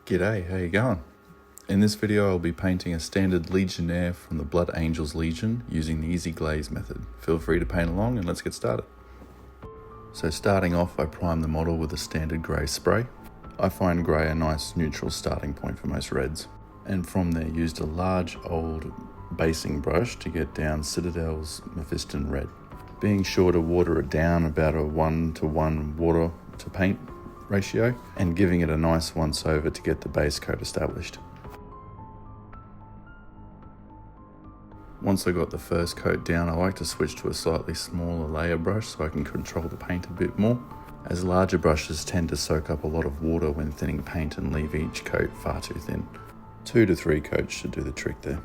G'day, how you going? In this video I'll be painting a standard Legionnaire from the Blood Angels Legion using the Easy Glaze method. Feel free to paint along and let's get started. So starting off, I prime the model with a standard grey spray. I find grey a nice neutral starting point for most reds, and from there used a large old basing brush to get down Citadel's Mephiston Red, being sure to water it down about a 1:1 water to paint ratio, and giving it a nice once over to get the base coat established. Once I got the first coat down, I like to switch to a slightly smaller layer brush so I can control the paint a bit more, as larger brushes tend to soak up a lot of water when thinning paint and leave each coat far too thin. 2 to 3 coats should do the trick there.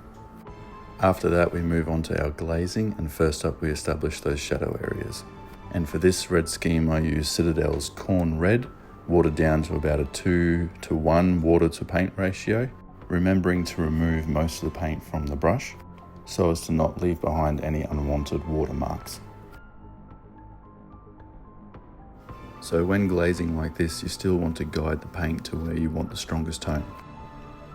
After that we move on to our glazing, and first up we establish those shadow areas. And for this red scheme I use Citadel's Corn Red, watered down to about a 2:1 water to paint ratio, remembering to remove most of the paint from the brush so as to not leave behind any unwanted watermarks. So when glazing like this, you still want to guide the paint to where you want the strongest tone.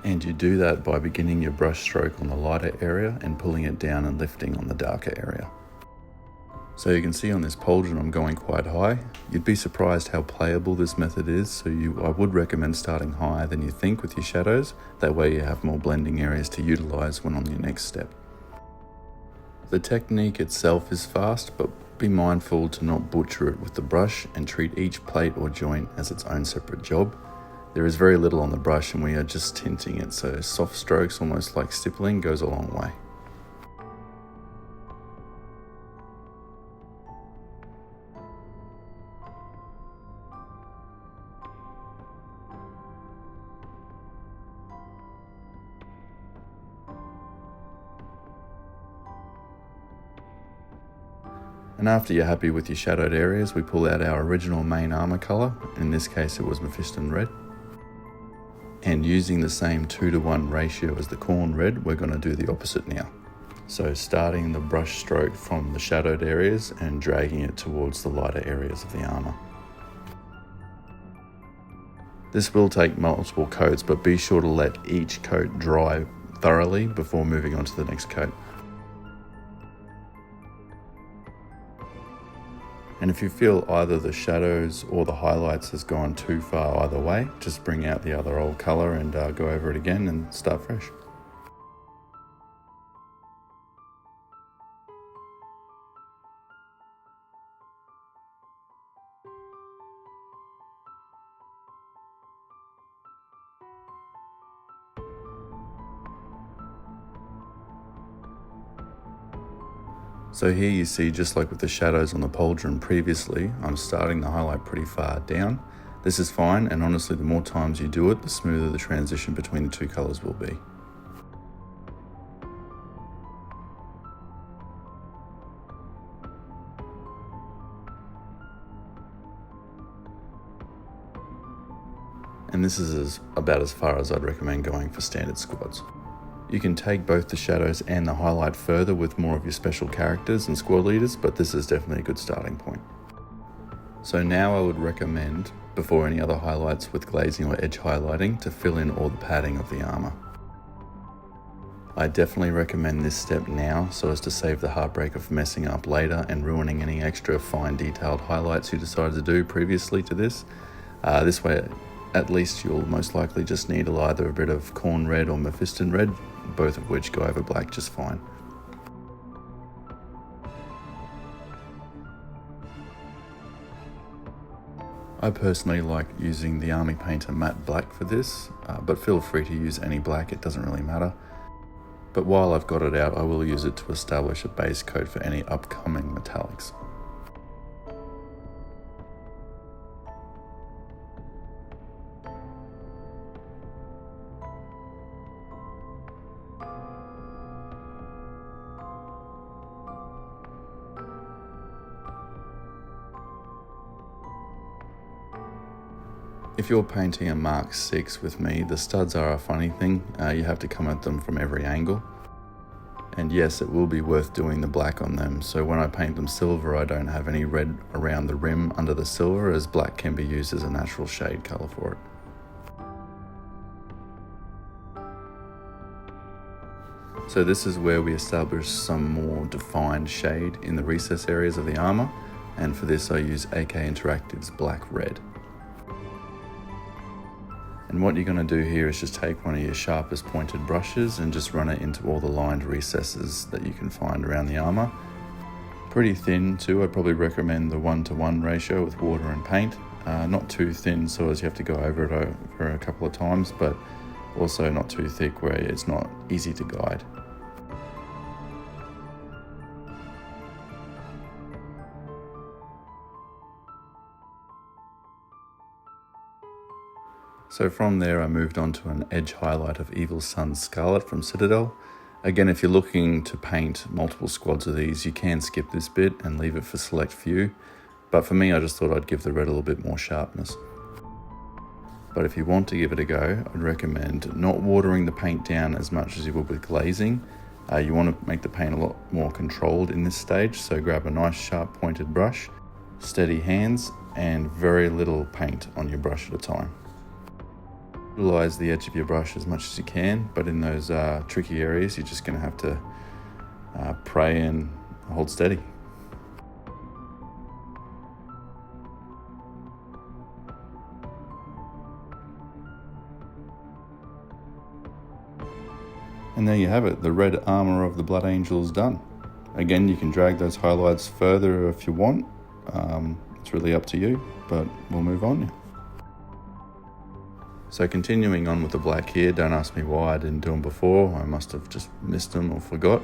And you do that by beginning your brush stroke on the lighter area and pulling it down and lifting on the darker area. So you can see on this pauldron I'm going quite high. You'd be surprised how playable this method is, so I would recommend starting higher than you think with your shadows. That way you have more blending areas to utilize when on your next step. The technique itself is fast, but be mindful to not butcher it with the brush and treat each plate or joint as its own separate job. There is very little on the brush and we are just tinting it, so soft strokes, almost like stippling, goes a long way. And after you're happy with your shadowed areas, we pull out our original main armor color. In this case it was Mephiston Red. And using the same 2:1 ratio as the Corn Red, we're going to do the opposite now. So starting the brush stroke from the shadowed areas and dragging it towards the lighter areas of the armor. This will take multiple coats, but be sure to let each coat dry thoroughly before moving on to the next coat. And if you feel either the shadows or the highlights has gone too far either way, just bring out the other old color and go over it again and start fresh. So here you see, just like with the shadows on the pauldron previously, I'm starting the highlight pretty far down. This is fine, and honestly the more times you do it, the smoother the transition between the two colours will be. And this is about as far as I'd recommend going for standard squads. You can take both the shadows and the highlight further with more of your special characters and squad leaders, but this is definitely a good starting point. So now I would recommend, before any other highlights with glazing or edge highlighting, to fill in all the padding of the armor. I definitely recommend this step now so as to save the heartbreak of messing up later and ruining any extra fine detailed highlights you decided to do previously to this. This way at least you'll most likely just need either a bit of Corn Red or Mephiston Red, both of which go over black just fine. I personally like using the Army Painter matte black for this, but feel free to use any black, it doesn't really matter. But while I've got it out, I will use it to establish a base coat for any upcoming metallics. If you're painting a Mark 6 with me, the studs are a funny thing. You have to come at them from every angle. And yes, it will be worth doing the black on them, so when I paint them silver I don't have any red around the rim under the silver, as black can be used as a natural shade colour for it. So this is where we establish some more defined shade in the recess areas of the armour, and for this I use AK Interactive's Black Red. And what you're going to do here is just take one of your sharpest pointed brushes and just run it into all the lined recesses that you can find around the armour. Pretty thin too. I'd probably recommend the 1:1 ratio with water and paint. Not too thin so as you have to go over it over a couple of times, but also not too thick where it's not easy to guide. So from there I moved on to an edge highlight of Evil Sun's Scarlet from Citadel. Again, if you're looking to paint multiple squads of these, you can skip this bit and leave it for select few. But for me, I just thought I'd give the red a little bit more sharpness. But if you want to give it a go, I'd recommend not watering the paint down as much as you would with glazing. You want to make the paint a lot more controlled in this stage, so grab a nice sharp pointed brush, steady hands, and very little paint on your brush at a time. Utilize the edge of your brush as much as you can, but in those tricky areas, you're just going to have to pray and hold steady. And there you have it, the red armour of the Blood Angel is done. Again, you can drag those highlights further if you want. It's really up to you, but we'll move on now. So continuing on with the black here, don't ask me why I didn't do them before. I must have just missed them or forgot.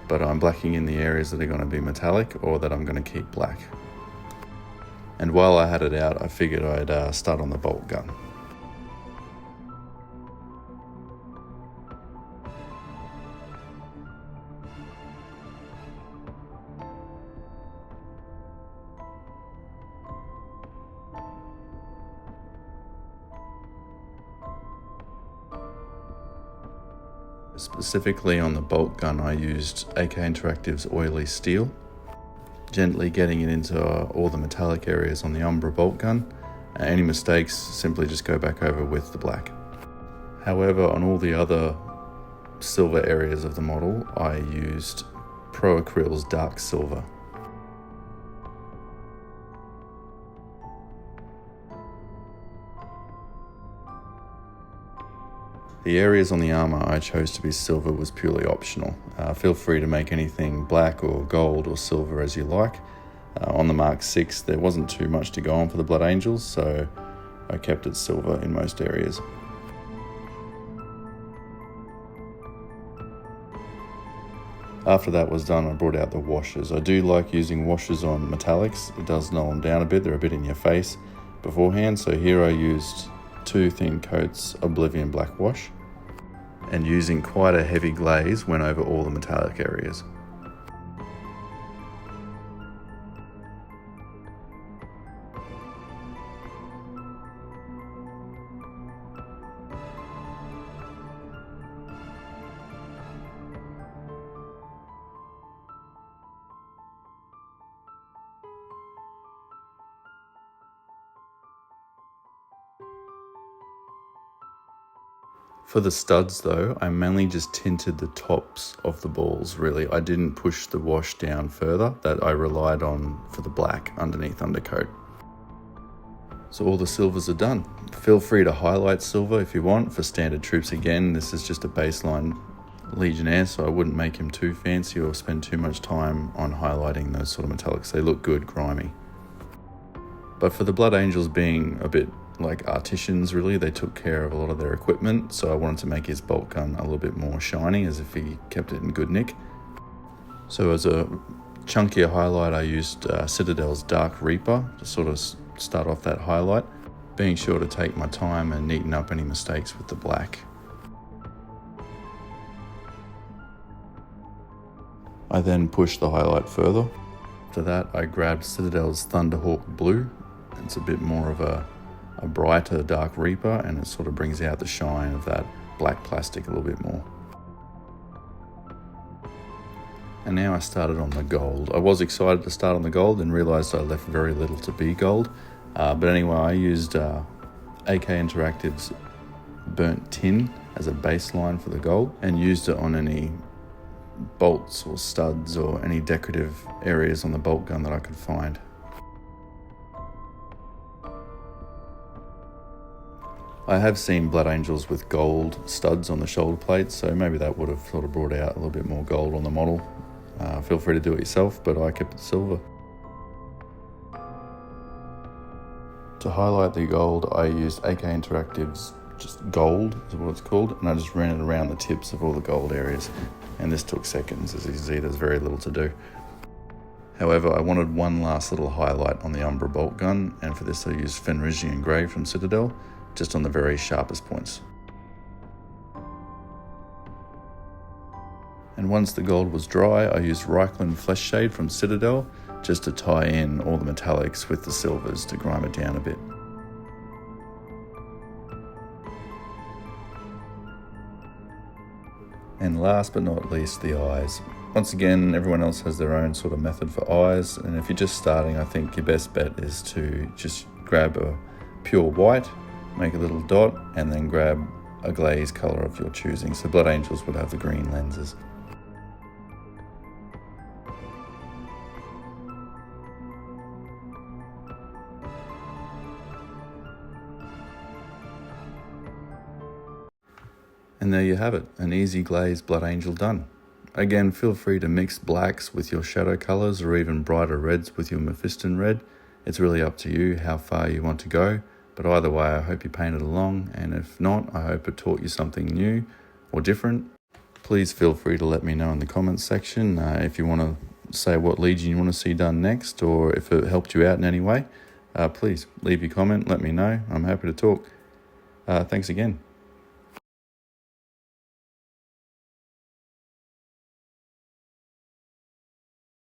But I'm blacking in the areas that are going to be metallic or that I'm going to keep black. And while I had it out, I figured I'd start on the bolt gun. Specifically on the bolt gun, I used AK Interactive's Oily Steel, gently getting it into all the metallic areas on the Umbra bolt gun. Any mistakes, simply just go back over with the black. However, on all the other silver areas of the model, I used Pro Acryl's Dark Silver. The areas on the armour I chose to be silver was purely optional. Feel free to make anything black or gold or silver as you like. On the Mark 6 there wasn't too much to go on for the Blood Angels, so I kept it silver in most areas. After that was done, I brought out the washes. I do like using washes on metallics. It does null them down a bit, they're a bit in your face beforehand. So here I used 2 thin coats Oblivion Black Wash, and using quite a heavy glaze went over all the metallic areas. For the studs though, I mainly just tinted the tops of the balls really. I didn't push the wash down further, that I relied on for the black underneath undercoat. So all the silvers are done. Feel free to highlight silver if you want. For standard troops again, this is just a baseline Legionnaire, so I wouldn't make him too fancy or spend too much time on highlighting those sort of metallics. They look good, grimy. But for the Blood Angels being a bit like artisans really, they took care of a lot of their equipment, so I wanted to make his bolt gun a little bit more shiny as if he kept it in good nick. So as a chunkier highlight I used Citadel's Dark Reaper to sort of start off that highlight, being sure to take my time and neaten up any mistakes with the black. I then pushed the highlight further. After that I grabbed Citadel's Thunderhawk Blue. It's a bit more of a brighter Dark Reaper, and it sort of brings out the shine of that black plastic a little bit more. And now I started on the gold. I was excited to start on the gold and realised I left very little to be gold. But anyway, I used AK Interactive's Burnt Tin as a baseline for the gold and used it on any bolts or studs or any decorative areas on the bolt gun that I could find. I have seen Blood Angels with gold studs on the shoulder plates, so maybe that would have sort of brought out a little bit more gold on the model. Feel free to do it yourself, but I kept it silver. To highlight the gold, I used AK Interactive's just gold is what it's called, and I just ran it around the tips of all the gold areas, and this took seconds. As you can see, there's very little to do. However, I wanted one last little highlight on the Umbra bolt gun, and for this I used Fenrisian Grey from Citadel, just on the very sharpest points. And once the gold was dry, I used Reichland Flesh Shade from Citadel just to tie in all the metallics with the silvers to grime it down a bit. And last but not least, the eyes. Once again, everyone else has their own sort of method for eyes, and if you're just starting, I think your best bet is to just grab a pure white, make a little dot, and then grab a glaze colour of your choosing. So Blood Angels would have the green lenses. And there you have it, an easy glaze Blood Angel done. Again, feel free to mix blacks with your shadow colours or even brighter reds with your Mephiston red. It's really up to you how far you want to go, but either way I hope you painted along, and if not, I hope it taught you something new or different. Please feel free to let me know in the comments section if you want to say what legion you want to see done next, or if it helped you out in any way. Please leave your comment, let me know. I'm happy to talk. Thanks again.